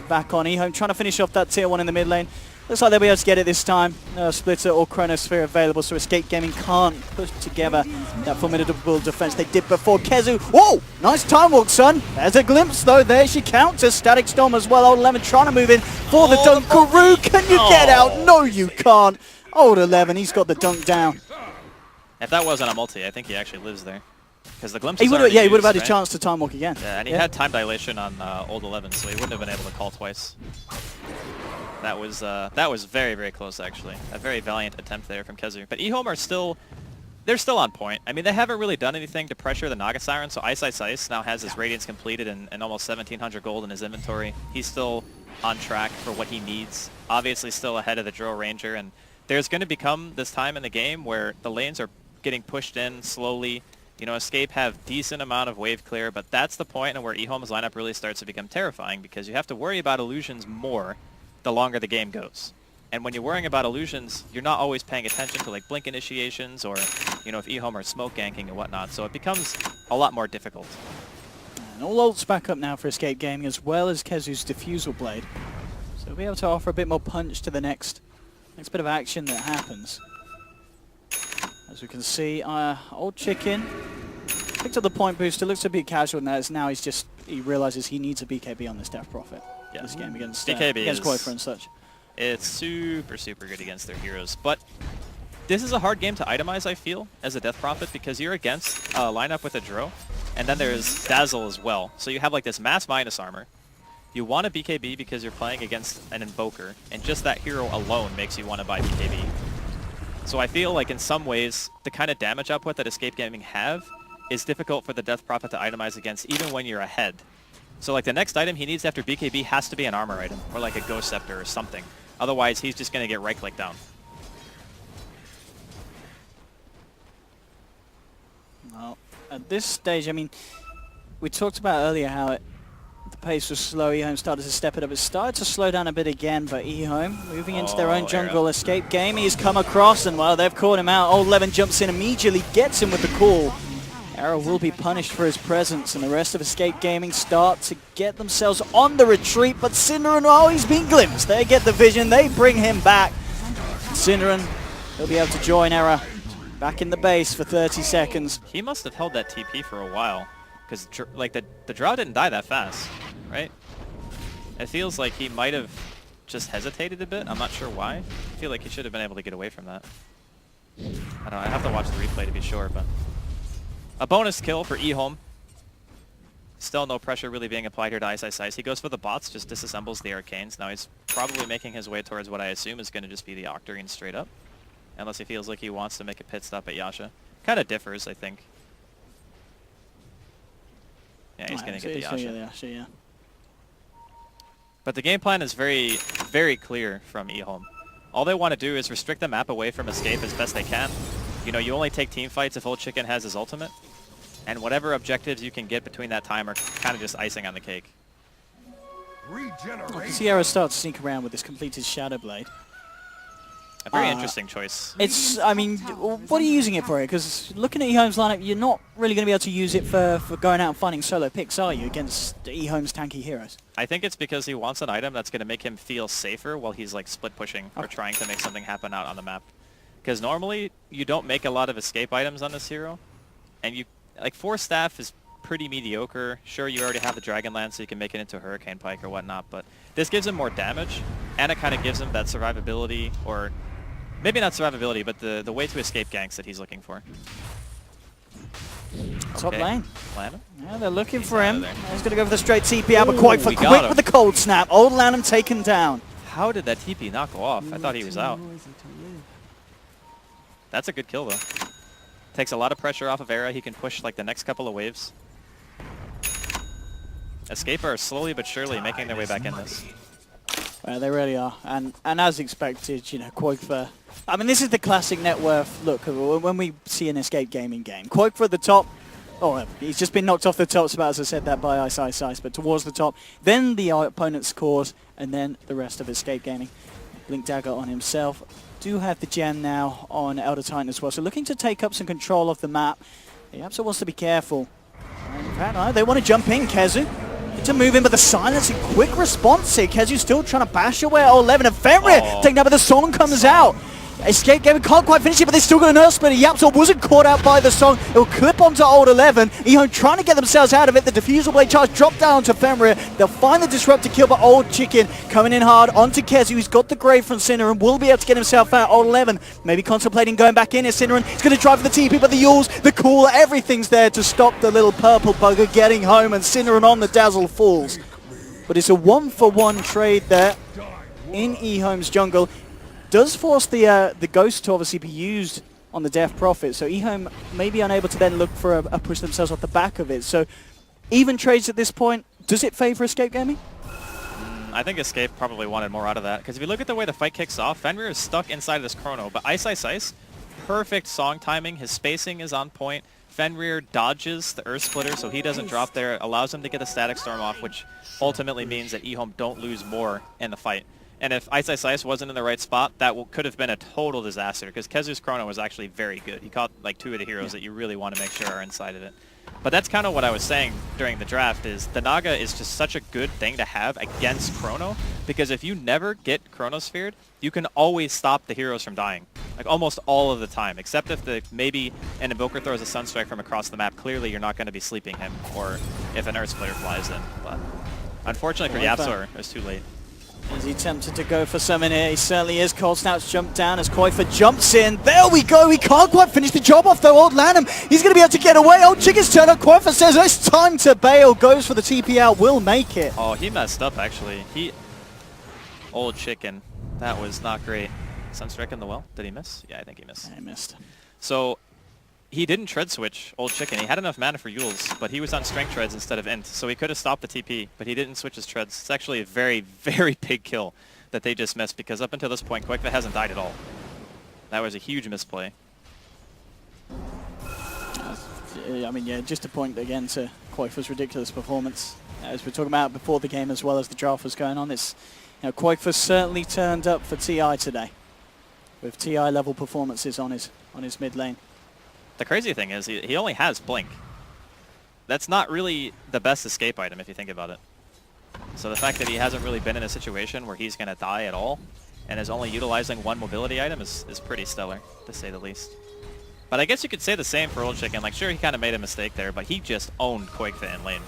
back on EHOME, trying to finish off that tier 1 in the mid lane. Looks like they'll be able to get it this time. No Splitter or Chronosphere available, so Escape Gaming can't put together that formidable defense they did before. Kezu, whoa! Nice time walk, son. There's a glimpse, though. There she counters. Static Storm as well. Old Lemon trying to move in for the dunk. Guru, can you get out? No, you can't. Old 11, he's got the dunk down.
If that wasn't a multi, I think he actually lives there. Because the glimpse
he would have had
right?
his chance to time walk again.
Yeah, and he had time dilation on Old 11, so he wouldn't have been able to call twice. That was very, very close, actually. A very valiant attempt there from Kezu. But EHOME are they're still on point. I mean, they haven't really done anything to pressure the Naga Siren, so Ice now has his Radiance completed and almost 1,700 gold in his inventory. He's still on track for what he needs. Obviously still ahead of the Drill Ranger, and there's going to become this time in the game where the lanes are getting pushed in slowly. You know, Escape have decent amount of wave clear, but that's the point where EHOME's lineup really starts to become terrifying because you have to worry about illusions more the longer the game goes. And when you're worrying about illusions, you're not always paying attention to like blink initiations or, you know, if EHOME are smoke ganking and whatnot. So it becomes a lot more difficult.
And all ults back up now for Escape Gaming, as well as Kezu's Diffusal Blade. So we'll be able to offer a bit more punch to the next bit of action that happens. As we can see, Old Chicken picked up the point booster, looks a bit casual now. He realizes he needs a BKB on this Death Prophet.
Yeah.
This game against
BKB
Quoifer and such.
It's super, super good against their heroes. But this is a hard game to itemize, I feel, as a Death Prophet, because you're against a lineup with a Dro, and then there's Dazzle as well. So you have like this mass minus armor. You want a BKB because you're playing against an Invoker, and just that hero alone makes you want to buy BKB. So I feel like in some ways, the kind of damage output that Escape Gaming have is difficult for the Death Prophet to itemize against, even when you're ahead. So like the next item he needs after BKB has to be an armor item, or like a Ghost Scepter or something. Otherwise, he's just going to get right-clicked down.
Well, at this stage, I mean, we talked about earlier how the pace was slow. EHOME started to step it up. It started to slow down a bit again, but EHOME moving into their own jungle. Escape Gaming has come across, and well, they've caught him out. Old Levin jumps in immediately, gets him with the call. Era will be punished for his presence, and the rest of Escape Gaming start to get themselves on the retreat, but Cinderin, oh, he's been glimpsed. They get the vision, they bring him back. Cinderin, he'll be able to join Era back in the base for 30 seconds.
He must have held that TP for a while, because like the Drow didn't die that fast, right? It feels like he might have just hesitated a bit. I'm not sure why. I feel like he should have been able to get away from that. I don't know, I have to watch the replay to be sure, but... A bonus kill for EHOME. Still no pressure really being applied here to Ice. He goes for the bots, just disassembles the Arcanes. Now he's probably making his way towards what I assume is going to just be the Octarine straight up. Unless he feels like he wants to make a pit stop at Yasha. Kind of differs, I think. Yeah, he's going to get the Yasha.
Yeah.
But the game plan is very, very clear from EHOME. All they want to do is restrict the map away from Escape as best they can. You know, you only take team fights if Old Chicken has his ultimate. And whatever objectives you can get between that time are kind of just icing on the cake.
Sierra starts to sneak around with this completed Shadow Blade.
A very interesting choice.
It's, I mean, what are you using it for? Because looking at EHOME's lineup, you're not really going to be able to use it for going out and finding solo picks, are you, against EHOME's tanky heroes?
I think it's because he wants an item that's going to make him feel safer while he's like split pushing or trying to make something happen out on the map. Because normally, you don't make a lot of escape items on this hero. And you, like, 4 staff is pretty mediocre. Sure, you already have the Dragonlance, so you can make it into a Hurricane Pike or whatnot. But this gives him more damage, and it kind of gives him that survivability, or maybe not survivability, but the way to escape ganks that he's looking for.
Top lane.
Lanham?
Yeah, they're looking for him. He's going to go for the straight TP out, but quite quick
got him.
with the cold snap. Old Lanham taken down.
How did that TP not go off? I thought he was out. That's a good kill, though. Takes a lot of pressure off of Era. He can push like the next couple of waves. Escape are slowly but surely making their way back in this.
Well, they really are. And as expected, you know, Quoifer... I mean, this is the classic net worth look when we see an Escape Gaming game. Quoifer at the top. Oh, he's just been knocked off the top, as I said that by Ice, but towards the top. Then the opponent's cores, and then the rest of Escape Gaming. Blink Dagger on himself. Do have the gem now on Elder Titan as well, so looking to take up some control of the map. He absolutely wants to be careful. And in fact, no, they want to jump in, Kezu. To move in, but the silence and quick response here. Kezu's still trying to bash away at 11, and Fenrir taking out, but the song comes out. Escape Gaming can't quite finish it, but they're still got an Earth Splitter. Yapsor wasn't caught out by the song. It will clip onto Old 11. EHOME trying to get themselves out of it. The Diffusal Blade charge dropped down onto Fenrir. They'll find the Disruptor kill, but Old Chicken coming in hard onto Kezu. He's got the Grave from Cinder and will be able to get himself out. Old 11 maybe contemplating going back in as Cinder. He's going to drive for the TP, but the Yules, the Cool, everything's there to stop the little purple bugger getting home, and Cinder on the Dazzle falls. But it's a 1-for-1 trade there in EHOME's jungle. Does force the Ghost to obviously be used on the Death Prophet, so EHOME may be unable to then look for a push themselves off the back of it. So even trades at this point, does it favor Escape Gaming?
I think Escape probably wanted more out of that, because if you look at the way the fight kicks off, Fenrir is stuck inside of this chrono, but Ice, perfect song timing, his spacing is on point. Fenrir dodges the Earth Splitter so he doesn't drop there, allows him to get the Static Storm off, which ultimately means that EHOME don't lose more in the fight. And if Ice wasn't in the right spot, that could have been a total disaster, because Kezu's chrono was actually very good. He caught like 2 of the heroes that you really want to make sure are inside of it. But that's kind of what I was saying during the draft, is the Naga is just such a good thing to have against chrono, because if you never get chronosphered, you can always stop the heroes from dying. Like almost all of the time, except if maybe an invoker throws a sunstrike from across the map. Clearly you're not going to be sleeping him, or if an Earth Splitter flies in. But unfortunately for Yapzor, it was too late.
Is he tempted to go for some in here? He certainly is. Cold Snout's jumped down as Koifer jumps in. There we go. He can't quite finish the job off though. Old Lanham, he's going to be able to get away. Old Chicken's turn up. Koifer says it's time to bail. Goes for the TP out. Will make it.
Oh, he messed up actually. Old Chicken. That was not great. Sunstrike in the well. Did he miss? Yeah, I think he missed.
Yeah, he missed.
So he didn't tread switch Old Chicken. He had enough mana for Yules, but he was on strength treads instead of int, so he could have stopped the TP, but he didn't switch his treads. It's actually a very, very big kill that they just missed, because up until this point, Quakefa hasn't died at all. That was a huge misplay.
I mean, yeah, just to point again to Koifer's ridiculous performance. As we were talking about before the game as well as the draft was going on, Koifer certainly turned up for TI today, with TI level performances on his mid lane.
The crazy thing is he only has Blink. That's not really the best escape item if you think about it. So the fact that he hasn't really been in a situation where he's going to die at all and is only utilizing one mobility item is pretty stellar, to say the least. But I guess you could say the same for Old Chicken. Like, sure, he kind of made a mistake there, but he just owned Koifa in lane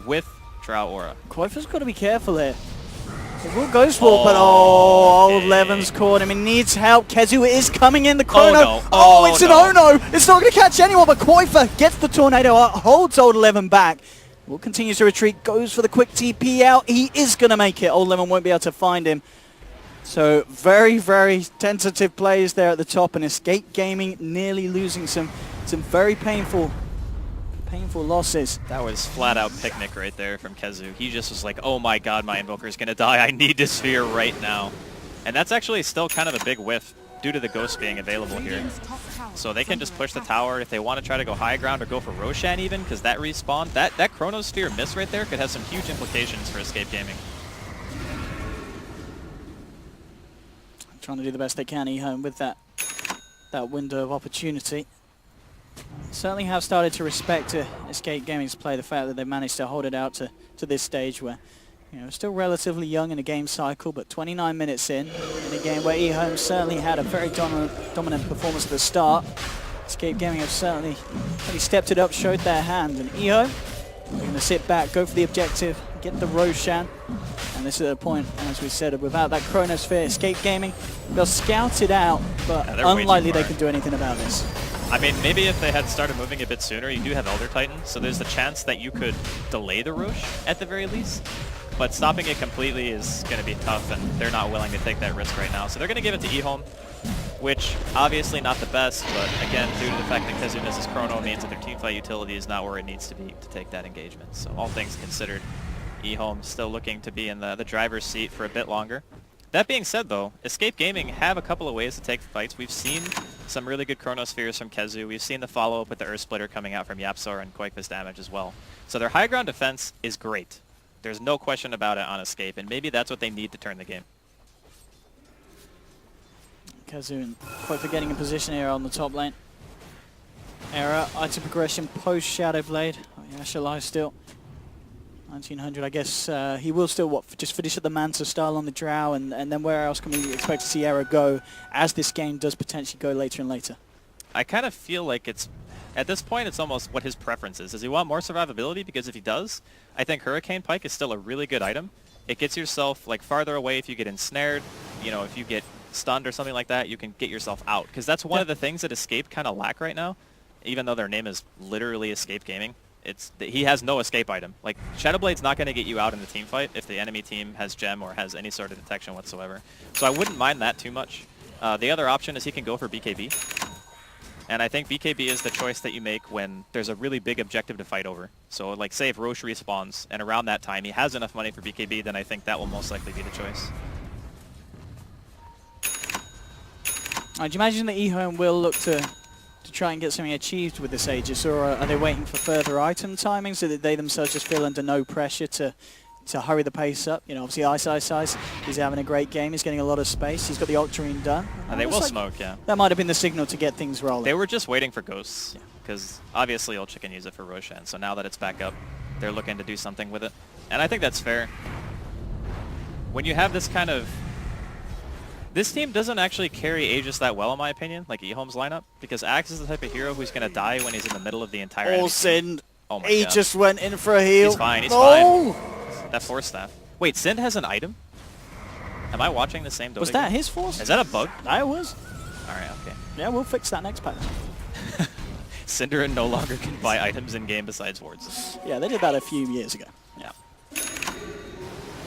with Drow Aura.
Koifa's got to be careful here. He will Ghost Walk, but Old Levin's caught him. He needs help. Kezu is coming in. The chrono.
Oh, no.
Oh, it's an oh-no. It's not going to catch anyone, but Koifa gets the tornado out, holds Old Levin back. Will continues to retreat, goes for the quick TP out. He is going to make it. Old Levin won't be able to find him. So very, very tentative plays there at the top, and Escape Gaming nearly losing some very painful losses.
That was flat out picnic right there from Kezu. He just was like, oh my god, my invoker is going to die. I need this sphere right now. And that's actually still kind of a big whiff due to the ghost being available here. So they can just push the tower if they want to try to go high ground or go for Roshan even, because that respawn, that Chronosphere miss right there could have some huge implications for Escape Gaming.
Trying to do the best they can, EHOME, with that window of opportunity. Certainly have started to respect Escape Gaming's play, the fact that they've managed to hold it out to this stage where, still relatively young in the game cycle, but 29 minutes in a game where EHOME certainly had a very dominant performance at the start. Escape Gaming have certainly stepped it up, showed their hand, and EHOME, they're going to sit back, go for the objective, get the Roshan, and this is a point, as we said, without that Chronosphere, Escape Gaming, they'll scout it out, but unlikely they can do anything about this.
I mean, maybe if they had started moving a bit sooner, you do have Elder Titan, so there's the chance that you could delay the Rosh at the very least. But stopping it completely is going to be tough, and they're not willing to take that risk right now. So they're going to give it to EHOME, which obviously not the best, but again, due to the fact that Kezu misses Chrono means that their teamfight utility is not where it needs to be to take that engagement. So all things considered, EHOME still looking to be in the driver's seat for a bit longer. That being said, though, Escape Gaming have a couple of ways to take the fights. We've seen some really good Chronospheres from Kezu. We've seen the follow-up with the Earth Splitter coming out from Yapzor and Quakefa's damage as well. So their high ground defense is great. There's no question about it on Escape, and maybe that's what they need to turn the game.
Kezu and Quakefa getting in position here on the top lane. Error, item progression post Shadow Blade. Oh, yeah, Shalai still. 1900, I guess he will still just finish at the Manta style on the Drow, and then where else can we expect to see Error go as this game does potentially go later and later?
I kind of feel like at this point it's almost what his preference is. Does he want more survivability? Because if he does, I think Hurricane Pike is still a really good item. It gets yourself like farther away if you get ensnared, if you get stunned or something like that, you can get yourself out. Because that's one of the things that Escape kind of lack right now, even though their name is literally Escape Gaming. He has no escape item. Like, Shadowblade's not going to get you out in the team fight if the enemy team has gem or has any sort of detection whatsoever. So I wouldn't mind that too much. The other option is he can go for BKB. And I think BKB is the choice that you make when there's a really big objective to fight over. So, like, say if Roche respawns and around that time he has enough money for BKB, then I think that will most likely be the choice.
Do you imagine that EHOME will look to try and get something achieved with this Aegis, or are they waiting for further item timing so that they themselves just feel under no pressure to to hurry the pace up. You know, obviously Ice, he's having a great game. He's getting a lot of space. He's got the Octarine done.
And they will smoke, yeah.
That might have been the signal to get things rolling.
They were just waiting for ghosts, because obviously Old Chicken used it for Roshan, so now that it's back up, they're looking to do something with it. And I think that's fair. When you have this kind of... This team doesn't actually carry Aegis that well, in my opinion, like EHOME's lineup, because Axe is the type of hero who's going to die when he's in the middle of the entire enemy
Sind.
Oh my
He
god.
just went in for a heal.
He's fine, he's
no!
fine. That Force Staff. Wait, Sind has an item? Am I watching the same Dota
Was that
game?
his force?
Is that a bug?
That was.
Alright, okay.
Yeah, we'll fix that next patch.
Synderen no longer can buy items in-game besides wards.
Yeah, they did that a few years ago.
Yeah.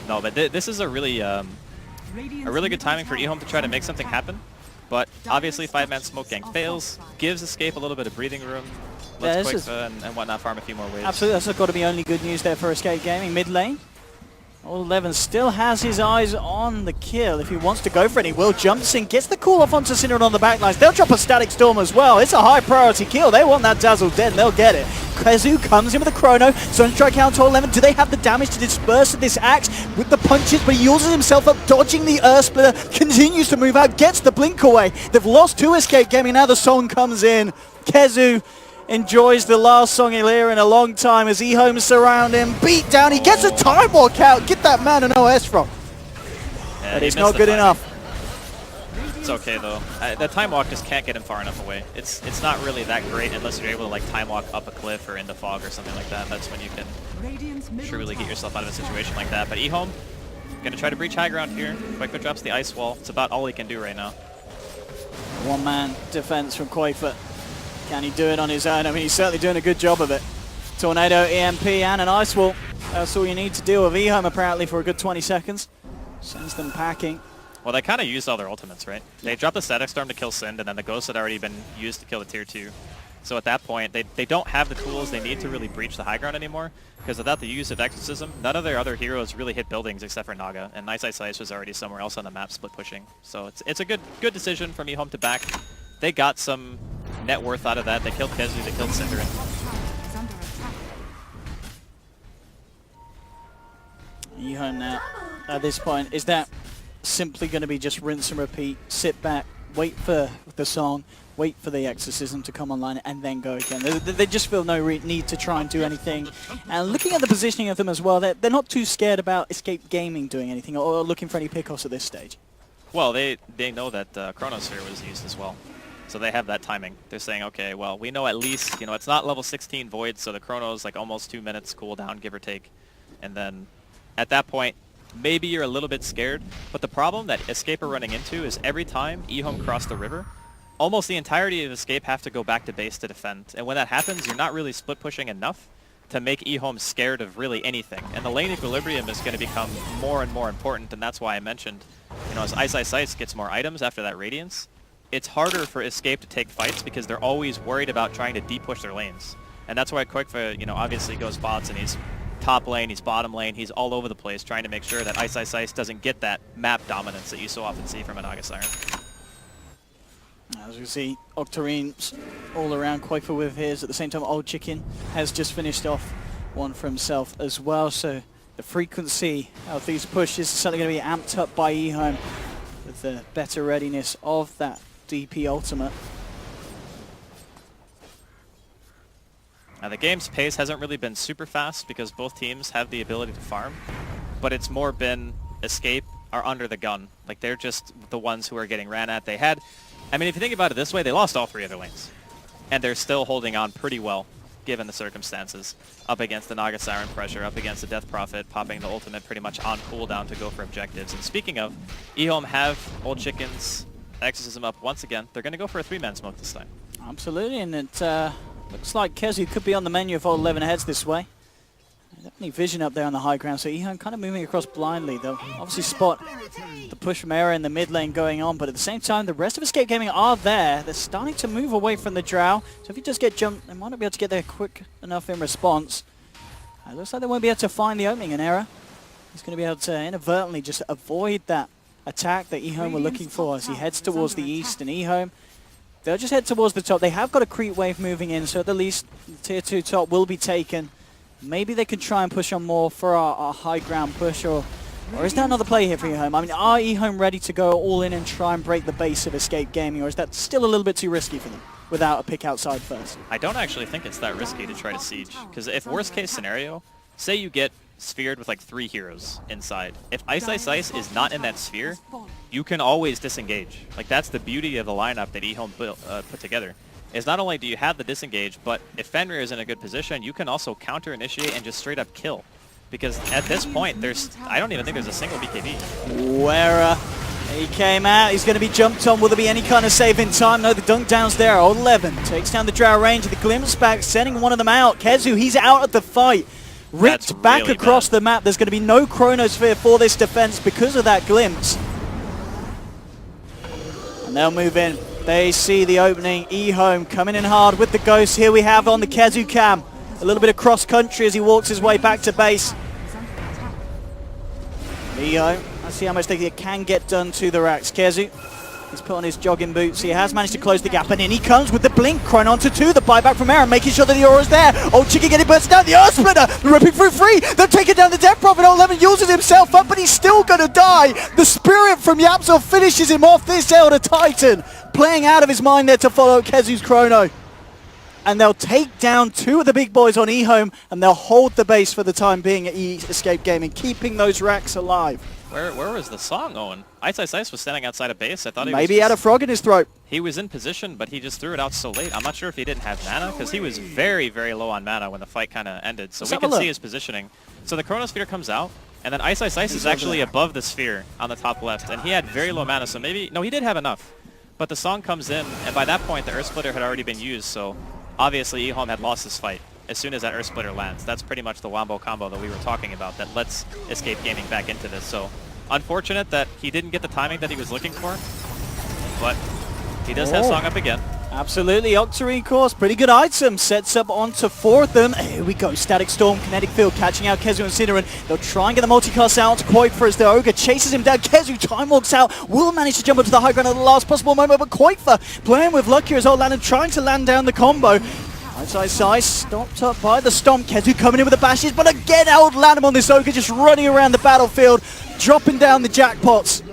No, but this is a really good timing for EHOME to try to make something happen. But obviously 5-man smoke gang fails, gives Escape a little bit of breathing room, lets Quickfa and whatnot farm a few more waves.
Absolutely, that's got to be only good news there for Escape Gaming. Mid lane, Old 11 still has his eyes on the kill. If he wants to go for it, he will. Jumps in, gets the call off onto Synderen on the backlines. They'll drop a Static Storm as well. It's a high priority kill. They want that Dazzle dead, and they'll get it. Kezu comes in with a Chrono. Sunstrike out to 11. Do they have the damage to disperse this Axe with the punches? But he uses himself up, dodging the Earth Splitter. Continues to move out, gets the blink away. They've lost to Escape Gaming. Now the song comes in. Kezu enjoys the last song he'll hear in a long time as EHOME surround him. Beat down. He gets a time walk out. Get that man an OS from.
Yeah,
but it's not good enough.
It's okay though. The time walk just can't get him far enough away. It's not really that great unless you're able to like time walk up a cliff or into fog or something like that. That's when you can truly get yourself out of a situation like that. But EHOME gonna try to breach high ground here. Quakefoot drops the ice wall. It's about all he can do right now.
One-man defense from Quakefoot. Can he do it on his own? I mean, he's certainly doing a good job of it. Tornado, EMP, and an ice wall. That's all you need to deal with EHOME apparently for a good 20 seconds. Sends them packing.
Well, they kind of used all their ultimates, right? They dropped the Static Storm to kill Sind, and then the Ghost had already been used to kill the Tier 2. So at that point, they don't have the tools they need to really breach the high ground anymore, because without the use of Exorcism, none of their other heroes really hit buildings except for Naga, and Ice was already somewhere else on the map split pushing. So it's a good decision from EHOME to back. They got some net worth out of that. They killed Kezu, they killed Synderen.
EHOME now, at this point, is that simply going to be just rinse and repeat, sit back, wait for the song, wait for the exorcism to come online, and then go again? They just feel no need to try and do anything. And looking at the positioning of them as well, they're not too scared about Escape Gaming doing anything or looking for any pickoffs at this stage.
Well, they know that Chronosphere was used as well. So they have that timing. They're saying, okay, well, we know at least, you know, it's not level 16 Void, so the Chrono's like almost 2 minutes cooldown, give or take. And then at that point, maybe you're a little bit scared, but the problem that Escape are running into is every time EHOME cross the river, almost the entirety of Escape have to go back to base to defend. And when that happens, you're not really split pushing enough to make EHOME scared of really anything. And the lane equilibrium is going to become more and more important, and that's why I mentioned, you know, as Ice gets more items after that Radiance, it's harder for Escape to take fights because they're always worried about trying to deep-push their lanes. And that's why Quakefoot, you know, obviously goes bots and he's top lane, he's bottom lane, he's all over the place trying to make sure that Ice doesn't get that map dominance that you so often see from an August Iron.
As you see, Octarine's all around Quakefoot with his. At the same time, Old Chicken has just finished off one for himself as well. So the frequency of these pushes is certainly going to be amped up by EHOME with the better readiness of that DP ultimate.
Now the game's pace hasn't really been super fast because both teams have the ability to farm, but it's more been Escape are under the gun. Like they're just the ones who are getting ran at. They had, I mean, if you think about it this way, they lost all 3 of their lanes, and they're still holding on pretty well given the circumstances. Up against the Naga Siren pressure, up against the Death Prophet, popping the ultimate pretty much on cooldown to go for objectives. And speaking of, EHOME have Old Chicken's Exorcism up once again. They're going to go for a 3-man smoke this time.
Absolutely, and it looks like Kezu could be on the menu if Old 11 heads this way. Definitely vision up there on the high ground, so EHOME kind of moving across blindly. They'll obviously spot the push from Era in the mid lane going on, but at the same time, the rest of Escape Gaming are there. They're starting to move away from the Drow, so if you just get jumped, they might not be able to get there quick enough in response. It looks like they won't be able to find the opening in Era. He's going to be able to inadvertently just avoid that attack that EHOME were looking for as he heads towards the east, and EHOME, they'll just head towards the top. They have got a creep wave moving in, so at the least, the tier 2 top will be taken. Maybe they could try and push on more for our high ground push, or is there another play here for EHOME? I mean, are EHOME ready to go all in and try and break the base of Escape Gaming, or is that still a little bit too risky for them without a pick outside first?
I don't actually think it's that risky to try to siege, because if worst case scenario, say you get sphered with like 3 heroes inside. If Ice is not in that sphere, you can always disengage. Like, that's the beauty of the lineup that EHOME put together. Is not only do you have the disengage, but if Fenrir is in a good position, you can also counter initiate and just straight up kill. Because at this point, I don't even think there's a single BKB.
Where he came out, he's going to be jumped on. Will there be any kind of save in time? No, the dunk down's there. 11 takes down the Drow Ranger. The glimpse back, sending one of them out. Kezu, he's out of the fight. Ripped back really across the map. There's going to be no Chronosphere for this defense because of that glimpse. And they'll move in. They see the opening. EHOME coming in hard with the Ghost. Here we have on the Kezu cam. A little bit of cross-country as he walks his way back to base. EHOME, let's see how much they can get done to the racks. Kezu, he's put on his jogging boots. He has managed to close the gap, and in he comes with the blink. Chron onto 2, the buyback from Aaron, making sure that the aura's there. Old Chicken getting burst down, the Earth Splitter, ripping through 3. They're taking down the Death Prophet. 11 uses himself up, but he's still going to die. The Spirit from Yapzor finishes him off. This Elder Titan playing out of his mind there to follow Kezu's Chrono. And they'll take down 2 of the big boys on EHOME, and they'll hold the base for the time being at Escape Gaming, keeping those racks alive.
Where was the song going? Ice was standing outside of base. I thought
maybe he had a frog in his throat.
He was in position, but he just threw it out so late. I'm not sure if he didn't have mana, because he was very, very low on mana when the fight kind of ended. So we can see his positioning. So the Chronosphere comes out, and then Ice is actually above the sphere on the top left, and he had very low mana, so maybe... No, he did have enough. But the song comes in, and by that point, the Earth Splitter had already been used, so obviously EHOME had lost this fight as soon as that Earth Splitter lands. That's pretty much the Wombo combo that we were talking about that lets Escape Gaming back into this. So unfortunate that he didn't get the timing that he was looking for, but he does have Song up again.
Absolutely, Octarine course, pretty good item, sets up onto 4 of them. Here we go, Static Storm, Kinetic Field, catching out Kezu and Cinderin. They'll try and get the multicast out to Koifer as the Ogre chases him down. Kezu time walks out, will manage to jump up to the high ground at the last possible moment, but Koifer playing with luck here as old Landon trying to land down the combo. Ice stopped up by the Stomp. Kezu coming in with the bashes, but again old Landon on this Ogre just running around the battlefield, dropping down the jackpots.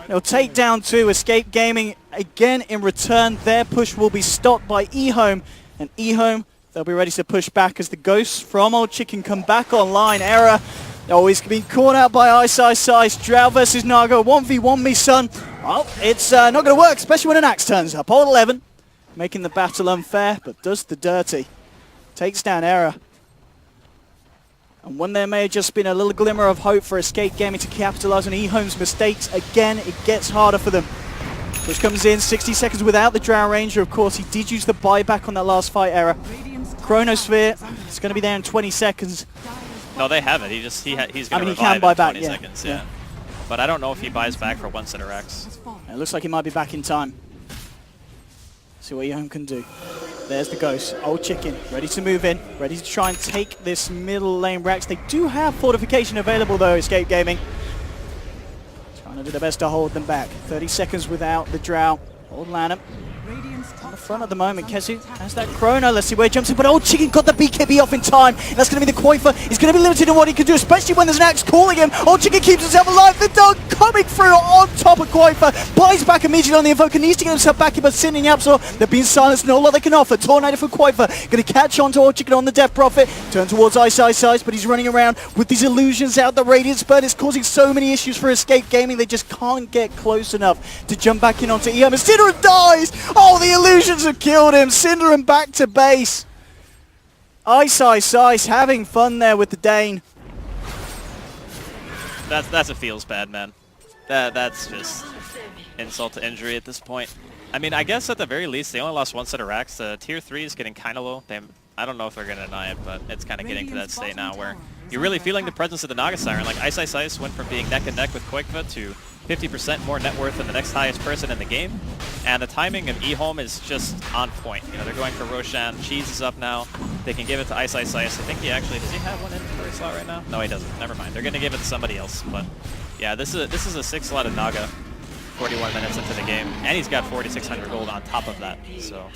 They'll take down 2. Escape Gaming again in return. Their push will be stopped by EHOME. And EHOME, they'll be ready to push back as the Ghosts from Old Chicken come back online. Error. Oh, he's been caught out by Ice. Drow versus Naga. 1v1 me, son. Well, it's not going to work, especially when an axe turns up. Old 11, making the battle unfair, but does the dirty. Takes down Error. And when there may have just been a little glimmer of hope for Escape Gaming to capitalize on EHOME's mistakes, again, it gets harder for them. Push comes in, 60 seconds without the Drow Ranger. Of course, he did use the buyback on that last fight Error. Chronosphere, it's going to be there in 20 seconds.
No, they have it. He's going to
revive in
20 seconds, yeah. But I don't know if he buys back for 1 set of racks.
It looks like he might be back in time. See what EHOME can do. There's the Ghost. Old Chicken, ready to move in, ready to try and take this middle lane racks. They do have fortification available though, Escape Gaming. Trying to do their best to hold them back. 30 seconds without the Drow. Old Lanham on the front at the moment. Kezu has that Chrono. Let's see where he jumps in. But Old Chicken got the BKB off in time. And that's going to be the Koifer. He's going to be limited in what he can do, especially when there's an axe calling him. Old Chicken keeps himself alive. The dog coming through on top of Koifer. Buys back immediately on the invoker. Needs to get himself back in, but Sin and Yapzor, they're being silenced. No lot they can offer. Tornado for Koifer. Going to catch on to Old Chicken on the Death Prophet. Turn towards Ice, but he's running around with these illusions out. The Radiance Burn is causing so many issues for Escape Gaming. They just can't get close enough to jump back in onto EHOME. And Cinderin dies! Oh, the illusions have killed him. Cinderin back to base. Ice, having fun there with the Dane.
That's a feels bad, man. That's just insult to injury at this point. I mean, I guess at the very least, they only lost 1 set of racks. The tier 3 is getting kind of low. I don't know if they're going to deny it, but it's kind of getting to that state now where you're really feeling the presence of the Naga Siren. Like, Ice went from being neck and neck with Koikva to 50% more net worth than the next highest person in the game. And the timing of EHOME is just on point. You know, they're going for Roshan. Cheese is up now. They can give it to Ice. I think he actually, does he have one inventory slot right now? No, he doesn't. Never mind. They're going to give it to somebody else. But yeah, this is a 6-slotted Naga, 41 minutes into the game. And he's got 4,600 gold on top of that. So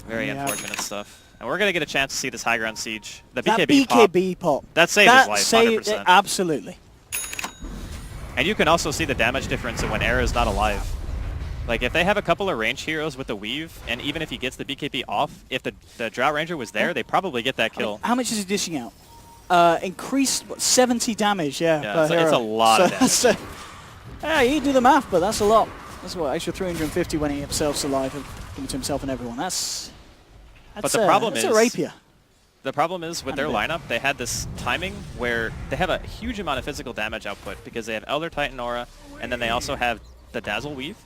Very
Yeah.
unfortunate stuff. And we're going to get a chance to see this high ground siege. The
That
BKB,
pop.
That saved his life, 100%.
Absolutely.
And you can also see the damage difference when Era is not alive. Like, if they have a couple of range heroes with the weave, and even if he gets the BKB off, if the Drought Ranger was there, they probably get that kill.
How much is he dishing out? Increased, what, 70 damage, yeah.
Yeah,
per
it's
hero.
a lot of damage.
Yeah, you do the math, but that's a lot. That's what, extra 350 when he himself's alive, giving to himself and everyone. That's
but the problem
that's
is,
a rapier.
The problem is with their lineup, they had this timing where they have a huge amount of physical damage output because they have Elder Titan Aura, and then they also have the Dazzle Weave.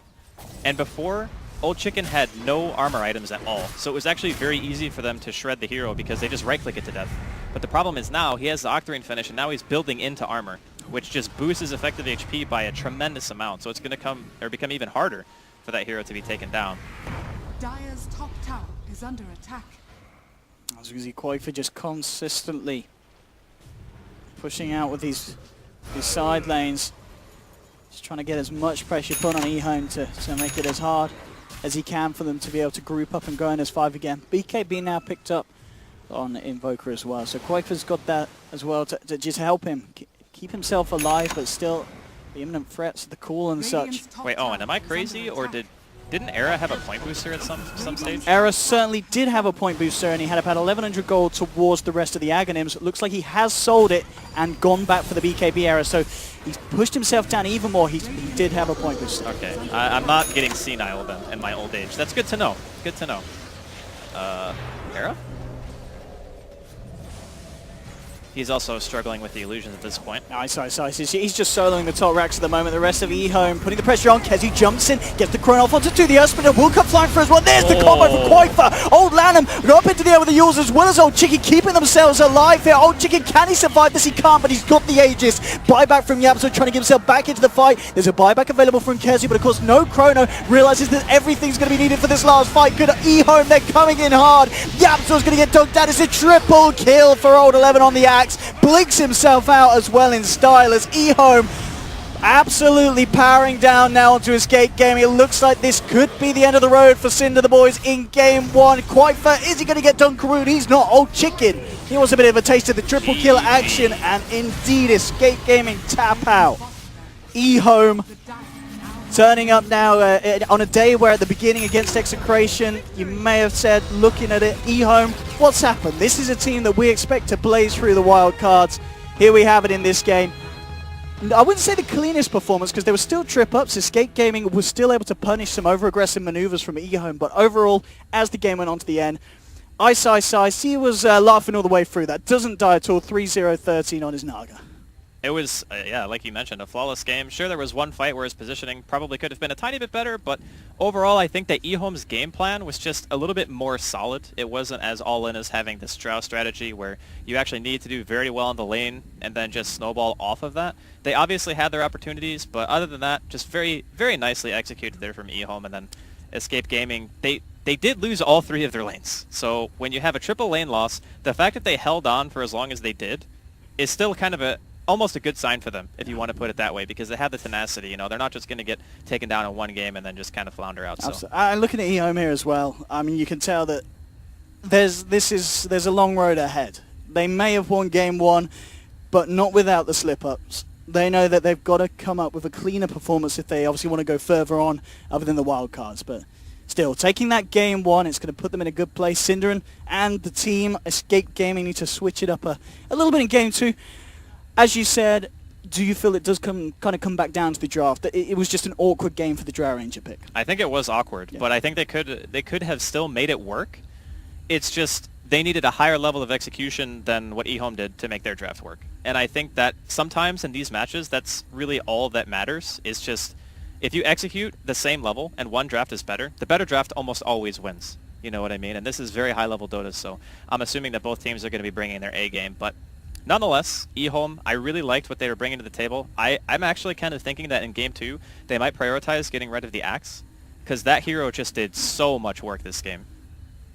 And before, Old Chicken had no armor items at all, so it was actually very easy for them to shred the hero because they just right-click it to death. But the problem is now, he has the Octarine finish, and now he's building into armor, which just boosts his effective HP by a tremendous amount. So it's going to become even harder for that hero to be taken down.
Dire's top tower is under attack.
As you see, Koifa just consistently pushing out with these side lanes. Just trying to get as much pressure put on EHOME to make it as hard as he can for them to be able to group up and go in as 5 again. BKB now picked up on Invoker as well. So Koifa's got that as well to just help him keep himself alive, but still the imminent threats, the call and such.
Wait, Owen, am I crazy, or didn't Era have a point booster at some stage?
Era certainly did have a point booster, and he had about 1,100 gold towards the rest of the Aghanims. It looks like he has sold it and gone back for the BKB Era, so he's pushed himself down even more. He did have a point booster.
Okay, I'm not getting senile then in my old age. That's good to know. Good to know. Era? He's also struggling with the illusions at this point.
Nice. He's just soloing the top racks at the moment. The rest of EHOME putting the pressure on. Kezi jumps in, gets the chrono off onto 2ds, but it will come flying for as well. There's the combo from Koifa. Old Lanham got up into the air with the Yules as well as Old Chicken keeping themselves alive here. Old Chicken, can he survive this? He can't, but he's got the Aegis. Buyback from Yapso trying to get himself back into the fight. There's a buyback available from Kezi, but of course no chrono. Realizes that everything's going to be needed for this last fight. Good EHOME, they're coming in hard. Yapso's going to get dunked out. It's a triple kill for Old 11 on the axe. Blinks himself out as well in style as EHOME absolutely powering down now onto Escape Gaming. It looks like this could be the end of the road for Cinder the boys in game 1. Koifa, is he going to get Dunkaroon? He's not. Old Chicken, he wants a bit of a taste of the triple kill action, and indeed Escape Gaming tap out. EHOME turning up now on a day where at the beginning against Execration, you may have said, looking at it, EHOME, what's happened? This is a team that we expect to blaze through the wild cards. Here we have it in this game. I wouldn't say the cleanest performance because there were still trip-ups. Escape Gaming was still able to punish some over-aggressive maneuvers from EHOME, but overall, as the game went on to the end, he was laughing all the way through. That doesn't die at all. 3-0-13 on his Naga.
It was, yeah, like you mentioned, a flawless game. Sure, there was one fight where his positioning probably could have been a tiny bit better, but overall, I think that EHOME's game plan was just a little bit more solid. It wasn't as all-in as having this Strauss strategy where you actually need to do very well in the lane and then just snowball off of that. They obviously had their opportunities, but other than that, just very, very nicely executed there from EHOME. And then Escape Gaming, they did lose all 3 of their lanes. So when you have a triple lane loss, the fact that they held on for as long as they did is still kind of almost a good sign for them, if you want to put it that way, because they have the tenacity. You know, they're not just going to get taken down in one game and then just kind of flounder out. So.
And looking at EHOME here as well, I mean, you can tell that there's a long road ahead. They may have won game 1, but not without the slip-ups. They know that they've got to come up with a cleaner performance if they obviously want to go further on other than the wild cards. But still, taking that game 1, it's going to put them in a good place. Cinderin and the team, Escape Gaming, need to switch it up a little bit in game 2. As you said, do you feel it does come back down to the draft? It was just an awkward game for the Drow Ranger pick.
I think it was awkward, but I think they could have still made it work. It's just they needed a higher level of execution than what EHOME did to make their draft work. And I think that sometimes in these matches, that's really all that matters. Is just if you execute the same level and one draft is better, the better draft almost always wins. You know what I mean? And this is very high-level Dota, so I'm assuming that both teams are going to be bringing their A game. But nonetheless, EHOME, I really liked what they were bringing to the table. I'm actually kind of thinking that in Game 2, they might prioritize getting rid of the Axe, because that hero just did so much work this game.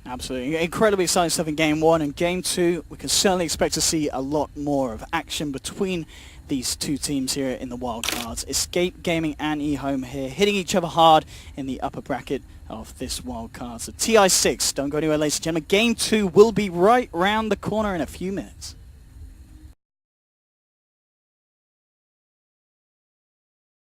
Absolutely. Incredibly exciting stuff in Game 1, and Game 2, we can certainly expect to see a lot more of action between these two teams here in the wildcards. Escape Gaming and EHOME here, hitting each other hard in the upper bracket of this wildcard. So TI6, don't go anywhere, ladies and gentlemen. Game 2 will be right round the corner in a few minutes.